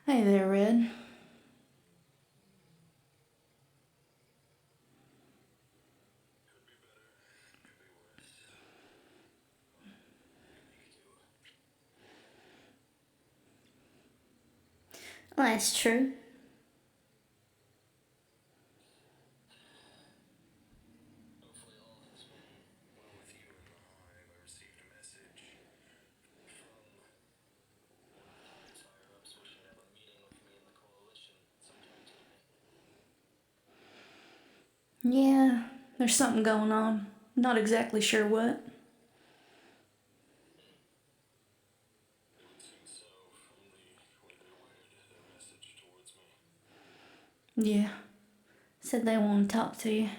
Hey there, Red. Well, that's true. Yeah, there's something going on. Not exactly sure what. Yeah, said they want to talk to you.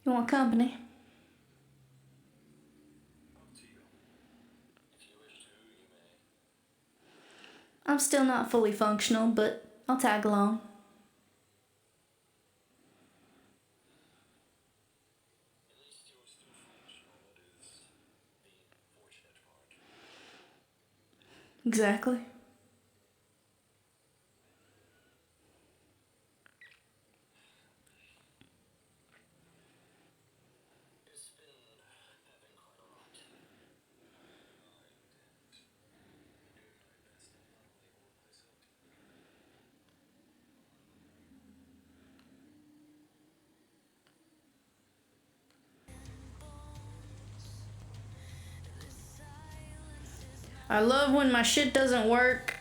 You want company? I'm still not fully functional, but I'll tag along. Exactly. I love when my shit doesn't work.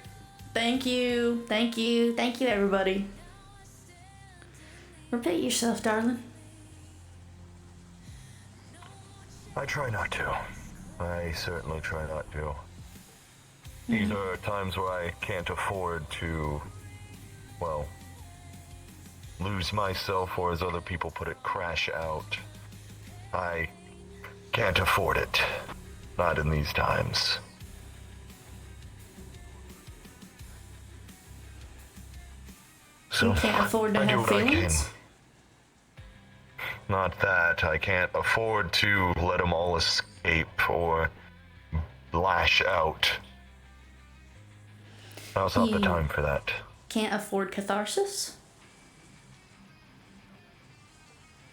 Thank you, thank you, thank you, everybody. Repeat yourself, darling. I try not to. I certainly try not to. These are times where I can't afford to, well, lose myself, or as other people put it, crash out. I can't afford it. Not in these times. So, You can't afford to I do have what I can. feelings? Not that. I can't afford to let them all escape or lash out. Now's not the You time for that. can't afford catharsis?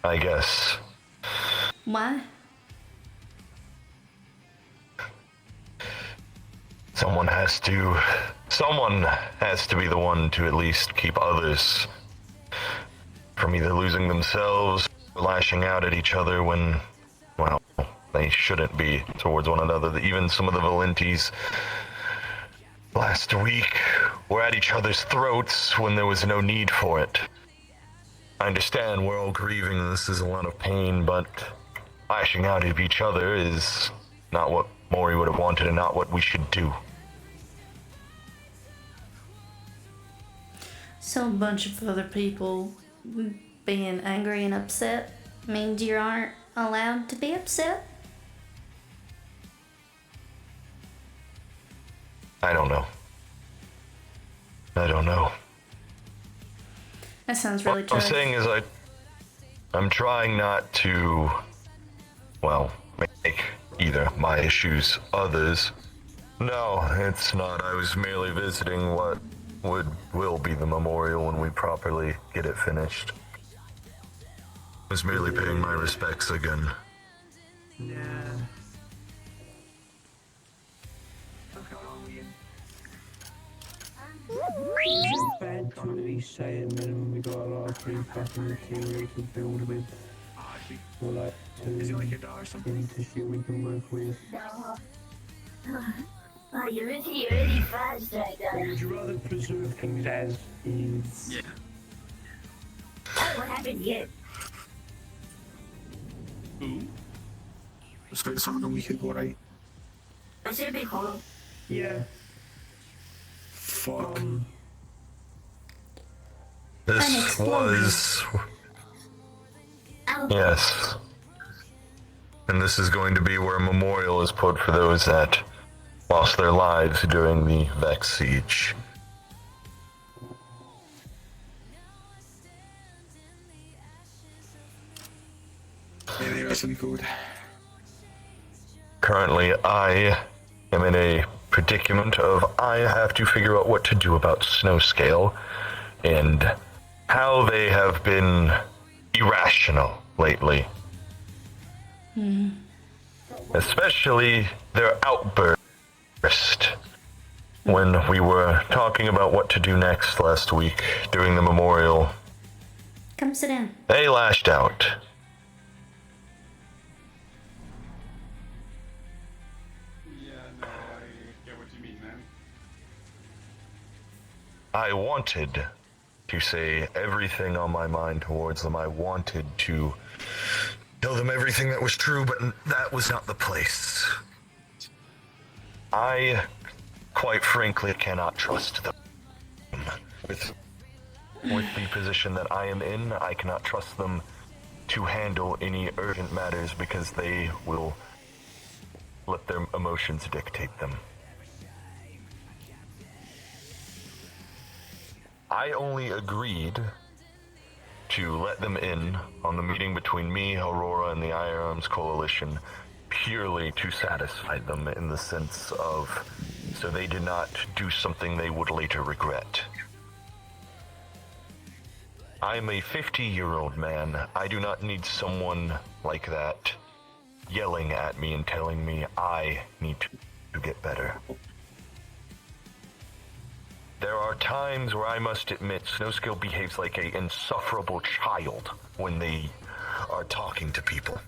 I guess. Why? Someone has to be the one to at least keep others from either losing themselves or lashing out at each other when, well, they shouldn't be towards one another. Even some of the Valentis last week were at each other's throats when there was no need for it. I understand we're all grieving, this is a lot of pain, but lashing out at each other is not what Mori would have wanted and not what we should do. So a bunch of other people being angry and upset means you aren't allowed to be upset? I don't know. That sounds really What I'm tough. saying is I'm trying not to, well, make either my issues others. No, it's not. I was merely visiting what will be the memorial when we properly get it finished. I was merely paying my respects again. Yeah. What's going on with you? It's bad to at least say at minimum we got a lot of pre-packing material to build with. Or like Is he like your dog or something? to shit we can work with. Oh, you're really fast right Or now. would you rather preserve things as is? Yeah. Oh, what happened here? Ooh. Estoy solo, we could go right. I should be home. Yeah. Fuck. This explosion. was, Oh, yes. And this is going to be where a memorial is put for those that lost their lives during the Vex siege. Any wrestling code? Currently, I am in a predicament of I have to figure out what to do about Snowscale and how they have been irrational lately. Especially their outburst when we were talking about what to do next last week during the memorial. Come sit down. They lashed out. Yeah, no, I get what you mean, man. I wanted to say everything on my mind towards them. I wanted to tell them everything that was true, but that was not the place. I, quite frankly, cannot trust them. With the position that I am in, I cannot trust them to handle any urgent matters because they will let their emotions dictate them. I only agreed to let them in on the meeting between me, Aurora, and the Iron Arms Coalition purely to satisfy them in the sense of so they did not do something they would later regret. I'm a 50-year-old man. I do not need someone like that yelling at me and telling me I need to get better. There are times where I must admit Snowscale behaves like an insufferable child when they are talking to people.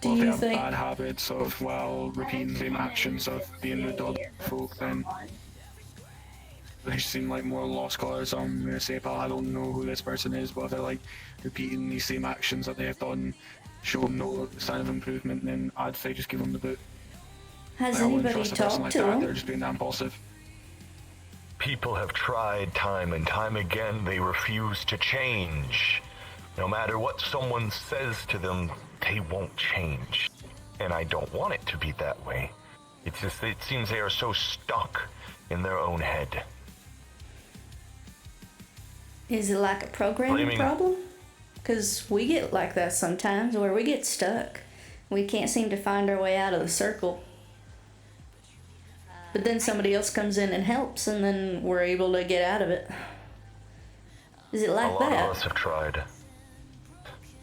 Do Well, they you have think? bad habits of, well, repeating the same actions of being with other folk, then they seem like more lost colours. I'm gonna say, pal, I don't know who this person is, but if they're like repeating these same actions that they have done, show them no sign of improvement, then I'd say just give them the boot. Has I wouldn't anybody trust a person talked like to that. him? They're just being that impulsive. People have tried time and time again. They refuse to change. No matter what someone says to them, they won't change. And I don't want it to be that way. It's just, it seems they are so stuck in their own head. Is it like a programming Blaming- problem? Because we get like that sometimes where we get stuck. We can't seem to find our way out of the circle. But then somebody else comes in and helps, and then we're able to get out of it. Is it A like lot of that? us have tried.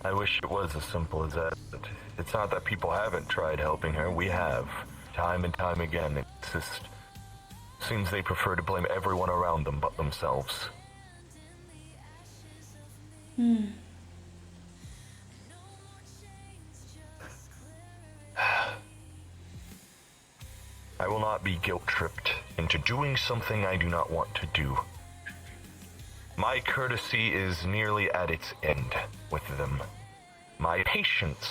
I wish it was as simple as that. It's not that people haven't tried helping her. We have. Time and time again. It's just... seems they prefer to blame everyone around them but themselves. I will not be guilt-tripped into doing something I do not want to do. My courtesy is nearly at its end with them. My patience,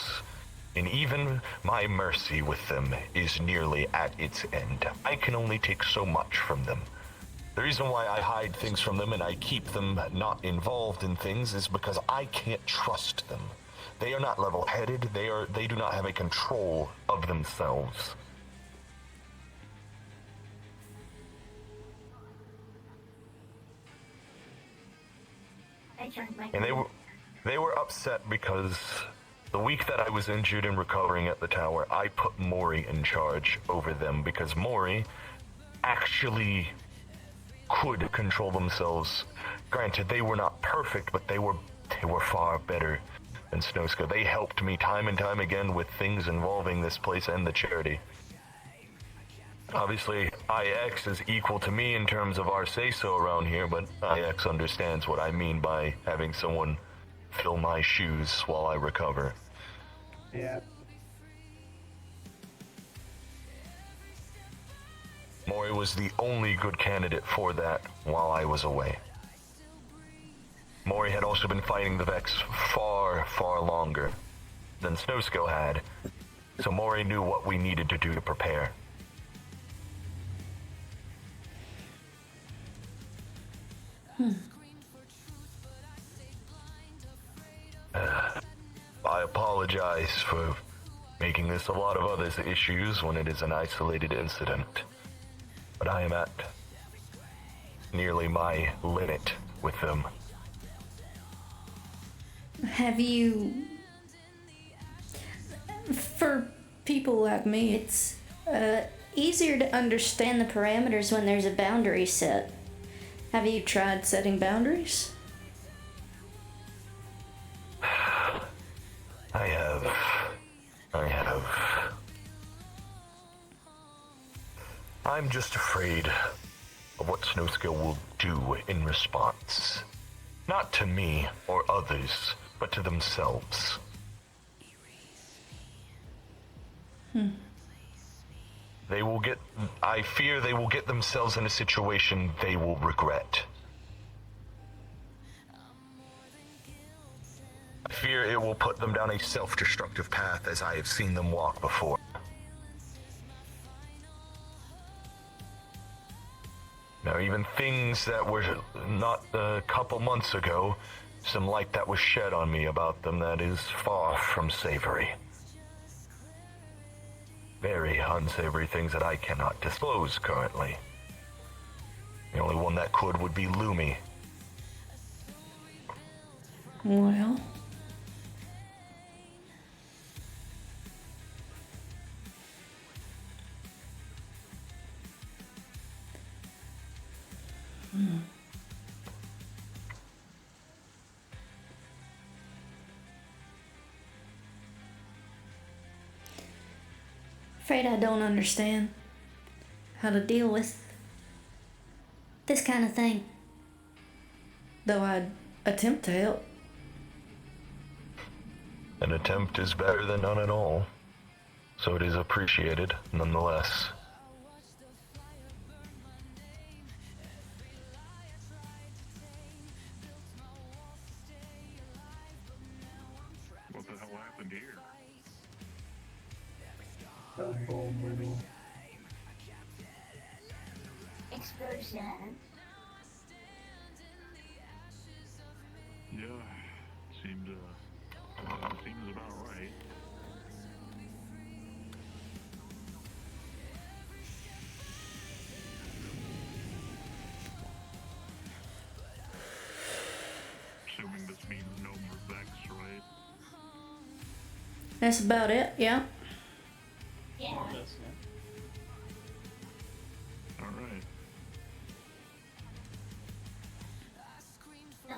and even my mercy with them, is nearly at its end. I can only take so much from them. The reason why I hide things from them and I keep them not involved in things is because I can't trust them. They are not level-headed. They do not have a control of themselves. I turned my And they were upset because the week that I was injured and recovering at the tower, I put Mori in charge over them because Mori actually could control themselves. Granted, they were not perfect, but they were far better than Snowscale. They helped me time and time again with things involving this place and the charity. Obviously, IX is equal to me in terms of our say-so around here, but IX understands what I mean by having someone fill my shoes while I recover. Yeah. Mori was the only good candidate for that while I was away. Mori had also been fighting the Vex far, far longer than Snowscale had, so Mori knew what we needed to do to prepare. I apologize for making this a lot of others' issues when it is an isolated incident, but I am at nearly my limit with them. Have you. For people like me, it's easier to understand the parameters when there's a boundary set. Have you tried setting boundaries? I have. I'm just afraid of what Snowscale will do in response. Not to me or others, but to themselves. I fear they will get themselves in a situation they will regret. I fear it will put them down a self-destructive path as I have seen them walk before. Now, even things that were not a couple months ago, some light that was shed on me about them that is far from savory. Very unsavory things that I cannot disclose currently. The only one that could would be Lumi. Well. Afraid I don't understand how to deal with this kind of thing. Though I'd attempt to help. An attempt is better than none at all, so it is appreciated nonetheless. What the hell happened here? That bomb went off. Explosion. Yeah, seemed seems about right. Assuming this means no more Vex, right? That's about it, yeah. Yeah. All right. No.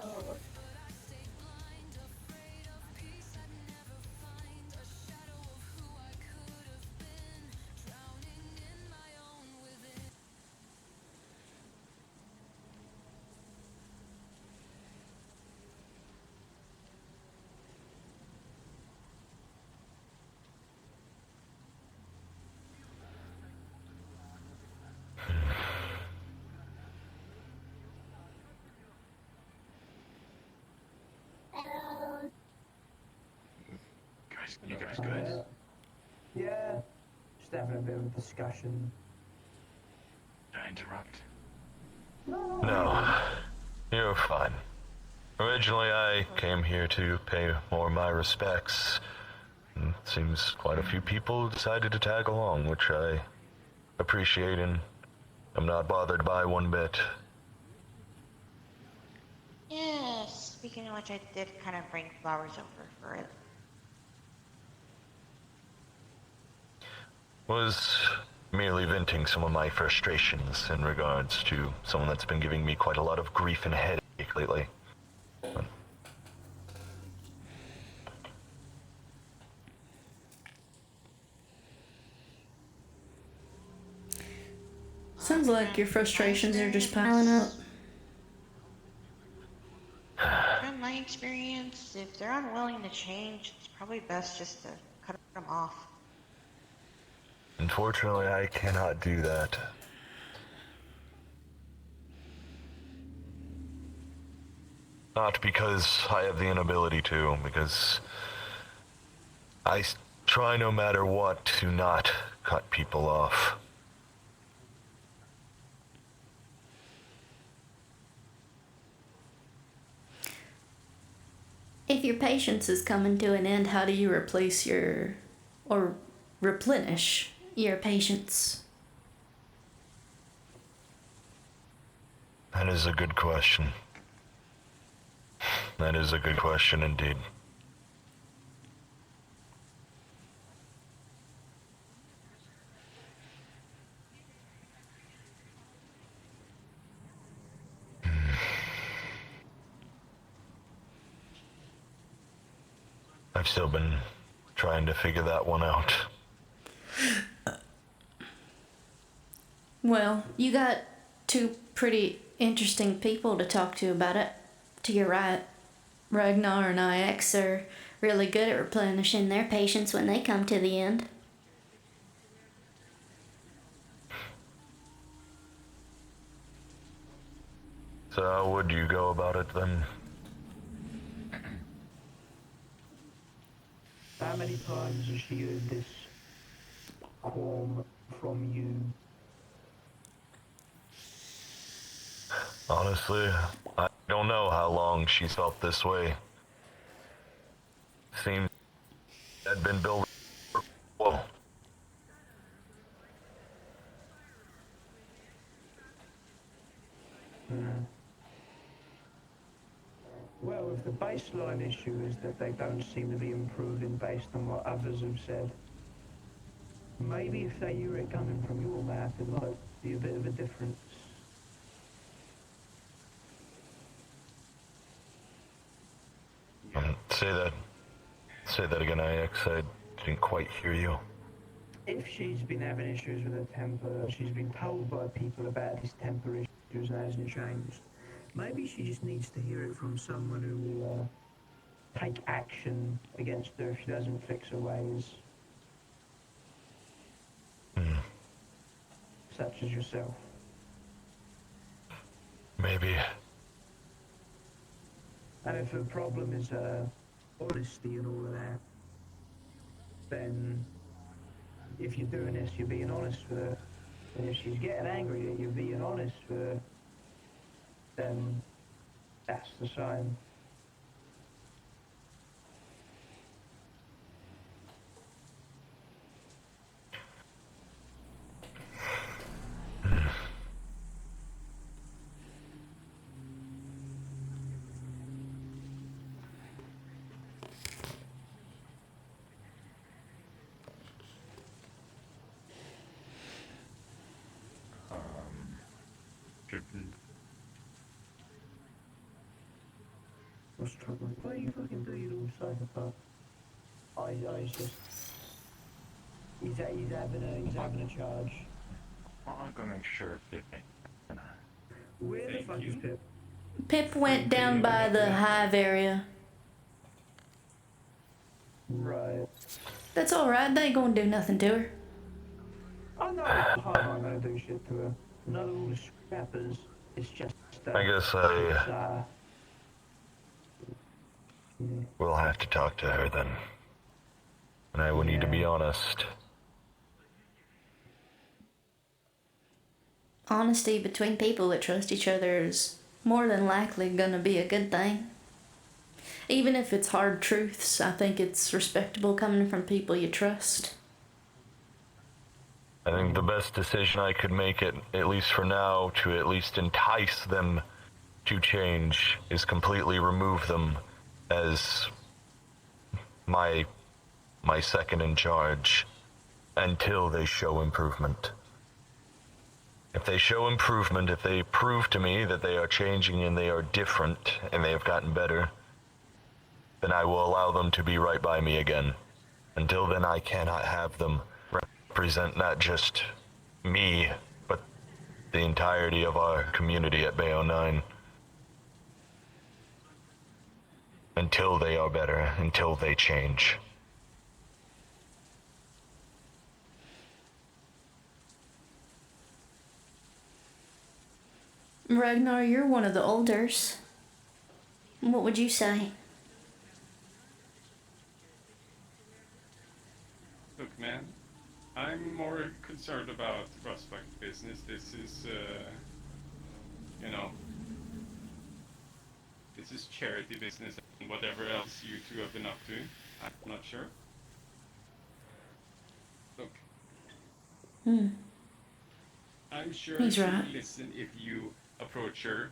Guys, you guys good? Yeah. Just having a bit of a discussion. Did I interrupt? No, you're fine. Originally, I came here to pay more my respects. And it seems quite a few people decided to tag along, which I appreciate and I'm not bothered by one bit. Yeah, speaking of which, I did kind of bring flowers over for it. Was merely venting some of my frustrations in regards to someone that's been giving me quite a lot of grief and headache lately. Sounds like your frustrations are just piling up. From my experience, if they're unwilling to change, it's probably best just to cut them off. Unfortunately, I cannot do that. Not because I have the inability to, because I try no matter what to not cut people off. If your patience is coming to an end, how do you replace or replenish your patience? That is a good question. That is a good question indeed. I've still been trying to figure that one out. Well, you got two pretty interesting people to talk to about it. To your right, Ragnar and IX are really good at replenishing their patience when they come to the end. So how would you go about it then? How many times has she heard this qualm from you? Honestly, I don't know how long she's felt this way. Seems it had been building. Whoa. Well, if the baseline issue is that they don't seem to be improving based on what others have said, maybe if they hear it coming from your mouth, it might be a bit of a difference. Say that again, IX. I didn't quite hear you. If she's been having issues with her temper, she's been told by people about these temper issues and hasn't changed. Maybe she just needs to hear it from someone who will take action against her if she doesn't fix her ways. Such as yourself. Maybe. And if her problem is honesty and all of that, then if you're doing this, you're being honest with her. And if she's getting angry that you're being honest with her, then that's the sign. What's trouble? What do you fucking do, you little psychopath? He's just... He's having a charge. I'm gonna make sure that Where the fuck is Pip? Pip went down by the hive area. Right. That's alright, they ain't gonna do nothing to her. I know it's hard not gonna do shit to her. None of all the scrappers. It's just... I guess I will have to talk to her then. And I will need to be honest. Honesty between people that trust each other is more than likely gonna be a good thing. Even if it's hard truths, I think it's respectable coming from people you trust. I think the best decision I could make, at least for now, to at least entice them to change, is completely remove them as my second in charge until they show improvement. If they show improvement, if they prove to me that they are changing and they are different and they have gotten better, then I will allow them to be right by me again. Until then, I cannot have them represent not just me, but the entirety of our community at Bayo 9. Until they are better, until they change. Ragnar, you're one of the elders. What would you say? Look, man, I'm more concerned about Rustback's business. This is, you know, this is charity business and whatever else you two have been up to. I'm not sure. Look. I'm sure He's she'll right. listen if you approach her,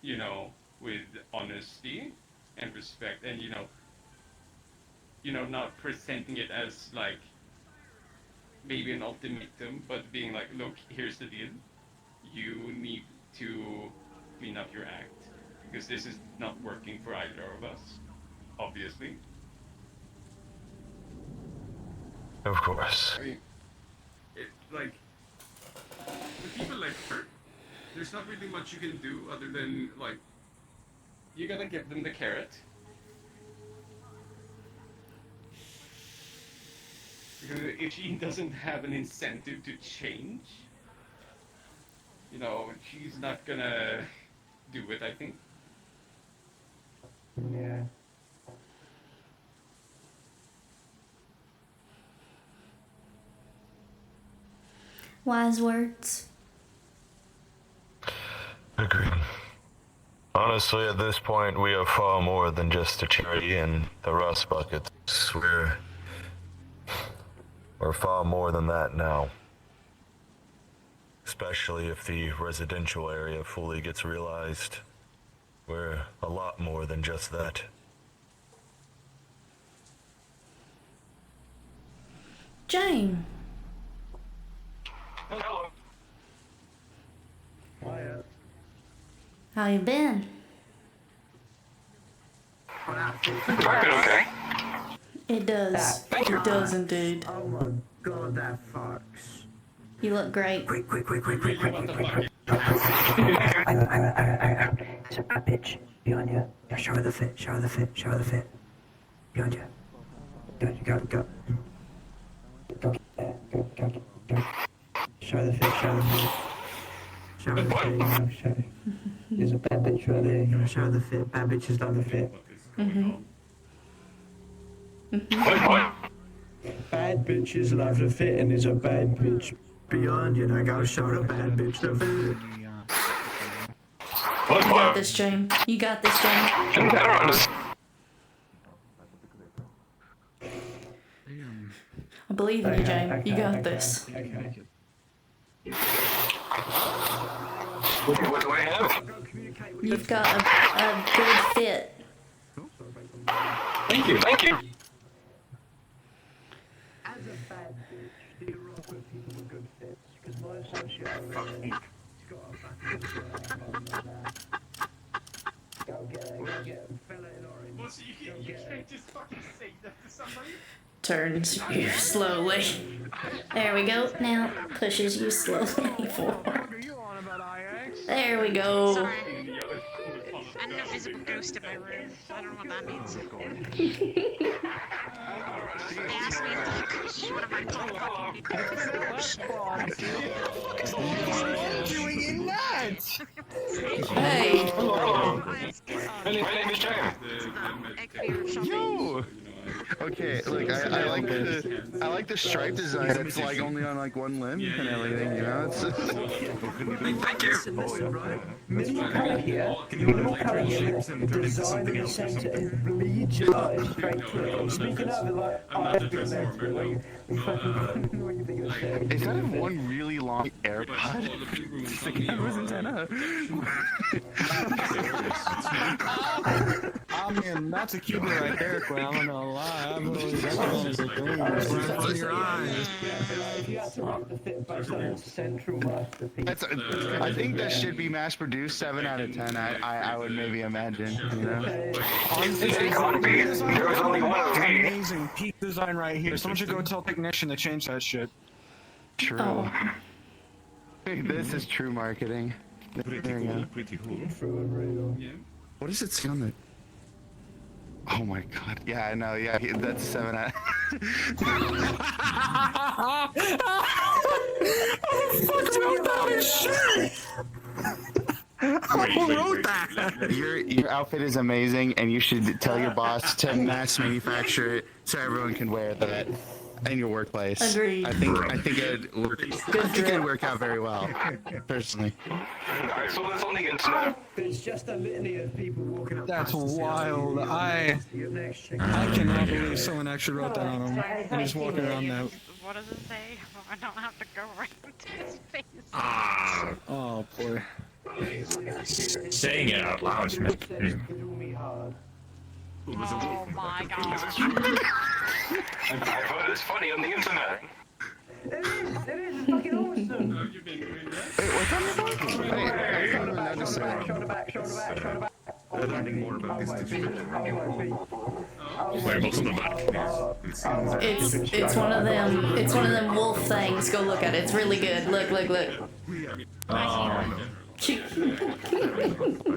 you know, with honesty and respect, and not presenting it as like maybe an ultimatum, but being like, look, here's the deal. You need to clean up your act because this is not working for either of us, obviously. Of course. I mean, like, with people like her, there's not really much you can do other than, like, you gotta give them the carrot. Because if she doesn't have an incentive to change, she's not gonna do it, I think. Yeah. Wise words. Agreed. Honestly, at this point, we are far more than just a charity and the Rust Buckets. We're far more than that now. Especially if the residential area fully gets realized. We're a lot more than just that. Jane, Hello. Hiya. how you been? Okay. It does. It does indeed. Oh my god, that fucks. You look great. Quick. What the fuck? Hang on. It's a bad bitch behind you. Yeah, show her the fit. Behind you. Go. Go. Go. Show her the fit. Show her the fit. There's a bad bitch right there. You gotta show her the fit. Bad bitches love the fit. Bad bitches love the fit, and there's a bad bitch beyond you. I gotta show the bad bitch the fit. You got this, Jane. You got this, Jane. I believe in you, Jane. You got this. Okay. What do I have? You've got a good fit. Thank you. As a bad bitch, do you rock with people with good fits? Because my associate over there, he's got a fucking Go get him. Fella in orange. Well, so you can't just fucking say that to somebody? Turns you slowly. There we go. Now pushes you slowly forward. There we go. Sorry. I had an invisible ghost in my room. I don't know what that means. They asked me if the ghost is one of my Hey. My name is Jane. Yo! Okay, look, I like the stripe design. It's like only on like one limb and everything, you know. It's Thank you. Minimal colour here. The design in the centre is bleach straight through. Speaking of it, like, I've been there too. What do you think of it? Is that one really long AirPod sticking out of his antenna? I mean, that's a Cuban right there, Quinn. I'm not gonna lie. I believe that's one of the things. Right in your eyes. If you had to rock the fit based on its central masterpiece. I think that should be mass produced 7 out of 10. I would maybe imagine, you know. There's only one. Amazing peak design right here. Someone should go tell technician to change that shit. True. Oh. This is true marketing. There we go. Yeah. What does it say on the? Oh my god. Yeah, I know. Yeah, that's 7 out. Who wrote that? Your outfit is amazing, and you should tell your boss to mass manufacture it so everyone can wear that in your workplace. Agreed. I think it'd work. I think it'd work out very well, personally. Alright, so let's only get to It's just a litany of people walking up. That's past the ceiling. wild. I cannot believe someone actually wrote that on him. And just walking around that. What does it say? I don't have to go right into his face. Oh boy. Saying it out loud. Oh my god. I've heard it's funny on the internet. It is, it's fucking awesome. Have you been doing that? Wait, what's on the phone? Wait, I didn't even notice it. Shoulder back. Learning more about this Wait, what's on the back? It's one of them. It's one of them wolf things. Go look at it. It's really good. Look.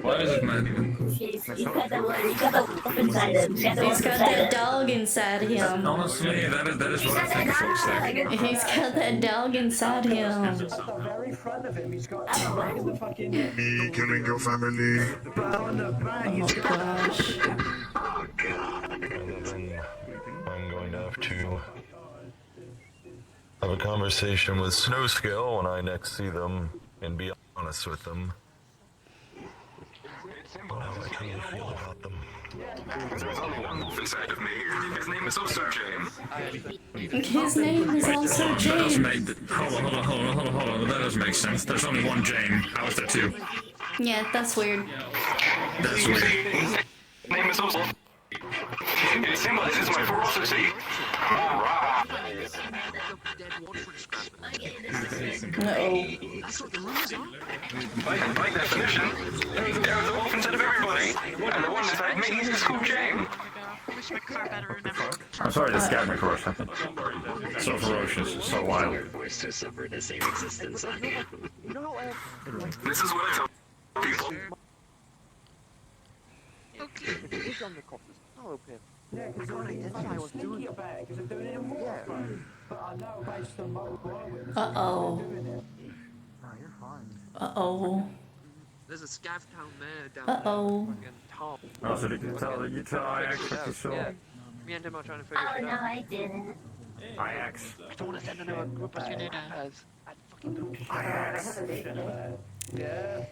Why is it man? He's got the wolf inside him. He's got that dog inside him. Honestly, that is what I think it looks like. He's got that dog inside him. at the very front of him, he's got the fucking Me killing your family. on the back. Oh gosh. And then I'm going to have a conversation with Snowscale when I next see them and be honest with them. About how I truly feel about them. There's only one wolf inside of me. His name is also James. His name is also That does James. make... Hold on. That does make sense. There's only one Jane. How is there two? Yeah, that's weird. That's weird. His name is also... It symbolizes my ferocity. Uh-oh. By definition, there's a wolf inside of everybody. And the one inside me is called James. I wish my car better remember. I'm sorry to scare my crush. So ferocious, so wild. This is what I tell people. Okay. Yeah, because I was thinking about it, because I'm doing it in more. But I know based on what we're Uh-oh. doing it. Uh-oh. There's a scav town there down Uh-oh. there. Fucking Tom. Oh, so they can tell that you tell I actually saw. Yeah. Me and him are trying to figure Oh it no, out. I didn't. IX. I don't want to send another group of What you do now? scav. I fucking don't. Yeah.